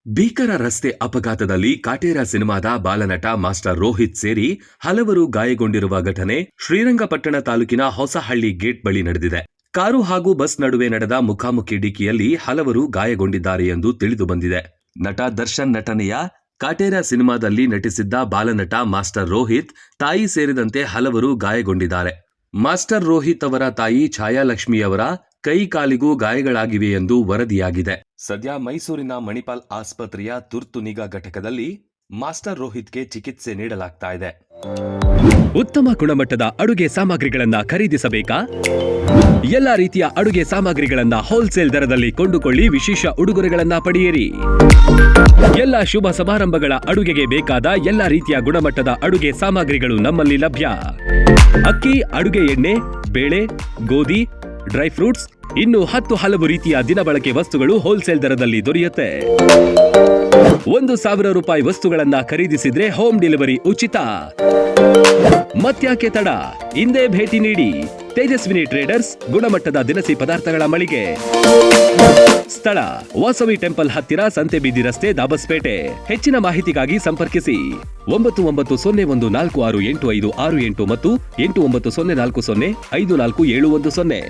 ಭೀಕರ ರಸ್ತೆ ಅಪಘಾತದಲ್ಲಿ ಕಾಟೇರ ಸಿನಿಮಾದ ಬಾಲನಟ ಮಾಸ್ಟರ್ ರೋಹಿತ್ ಸೇರಿ ಹಲವರು ಗಾಯಗೊಂಡಿರುವ ಘಟನೆ ಶ್ರೀರಂಗಪಟ್ಟಣ ತಾಲೂಕಿನ ಹೊಸಹಳ್ಳಿ ಗೇಟ್ ಬಳಿ ನಡೆದಿದೆ. ಕಾರು ಹಾಗೂ ಬಸ್ ನಡುವೆ ನಡೆದ ಮುಖಾಮುಖಿ ಡಿಕ್ಕಿಯಲ್ಲಿ ಹಲವರು ಗಾಯಗೊಂಡಿದ್ದಾರೆ ಎಂದು ತಿಳಿದು ಬಂದಿದೆ. ನಟ ದರ್ಶನ್ ನಟನೆಯ ಕಾಟೇರ ಸಿನಿಮಾದಲ್ಲಿ ನಟಿಸಿದ್ದ ಬಾಲನಟ ಮಾಸ್ಟರ್ ರೋಹಿತ್ ತಾಯಿ ಸೇರಿದಂತೆ ಹಲವರು ಗಾಯಗೊಂಡಿದ್ದಾರೆ. ಮಾಸ್ಟರ್ ರೋಹಿತ್ ಅವರ ತಾಯಿ ಛಾಯಾಲಕ್ಷ್ಮಿಯವರ ಕೈ ಕಾಲಿಗೂ ಗಾಯಗಳಾಗಿವೆ ಎಂದು ವರದಿಯಾಗಿದೆ. ಸದ್ಯ ಮೈಸೂರಿನ ಮಣಿಪಾಲ್ ಆಸ್ಪತ್ರೆಯ ತುರ್ತು ನಿಗಾ ಘಟಕದಲ್ಲಿ ಮಾಸ್ಟರ್ ರೋಹಿತ್ಗೆ ಚಿಕಿತ್ಸೆ ನೀಡಲಾಗ್ತಾ ಇದೆ. ಉತ್ತಮ ಗುಣಮಟ್ಟದ ಅಡುಗೆ ಸಾಮಗ್ರಿಗಳನ್ನ ಖರೀದಿಸಬೇಕಾ? ಎಲ್ಲಾ ರೀತಿಯ ಅಡುಗೆ ಸಾಮಗ್ರಿಗಳನ್ನ ಹೋಲ್ಸೇಲ್ ದರದಲ್ಲಿ ಕೊಂಡುಕೊಳ್ಳಿ, ವಿಶೇಷ ಉಡುಗೊರೆಗಳನ್ನ ಪಡೆಯಿರಿ. ಎಲ್ಲ ಶುಭ ಸಮಾರಂಭಗಳ ಅಡುಗೆಗೆ ಬೇಕಾದ ಎಲ್ಲಾ ರೀತಿಯ ಗುಣಮಟ್ಟದ ಅಡುಗೆ ಸಾಮಗ್ರಿಗಳು ನಮ್ಮಲ್ಲಿ ಲಭ್ಯ. ಅಕ್ಕಿ, ಅಡುಗೆ ಎಣ್ಣೆ, ಬೇಳೆ, ಗೋಧಿ, ಡ್ರೈ ಫ್ರೂಟ್ಸ್, ಇನ್ನು ಹಲವು ರೀತಿಯ ದಿನಬಳಕೆ ವಸ್ತುಗಳು ಹೋಲ್ಸೇಲ್ ದರದಲ್ಲಿ ದೊರೆಯುತ್ತೆ. 1,000 ರೂಪಾಯಿ ವಸ್ತುಗಳನ್ನ ಖರೀದಿಸಿದ್ರೆ ಹೋಮ್ ಡೆಲಿವರಿ ಉಚಿತ. ಮತ್ಯಾಕೆ ತಡ, ಇಂದೇ ಭೇಟಿ ನೀಡಿ. ತೇಜಸ್ವಿನಿ ಟ್ರೇಡರ್ಸ್, ಗುಣಮಟ್ಟದ ದಿನಸಿ ಪದಾರ್ಥಗಳ ಮಳಿಗೆ. ಸ್ಥಳ: ವಾಸವಿ ಟೆಂಪಲ್ ಹತ್ತಿರ, ಸಂತೆಬೀದಿ ರಸ್ತೆ, ದಾಬಸ್ಪೇಟೆ. ಹೆಚ್ಚಿನ ಮಾಹಿತಿಗಾಗಿ ಸಂಪರ್ಕಿಸಿ 9901468568 ಮತ್ತು 8904054710.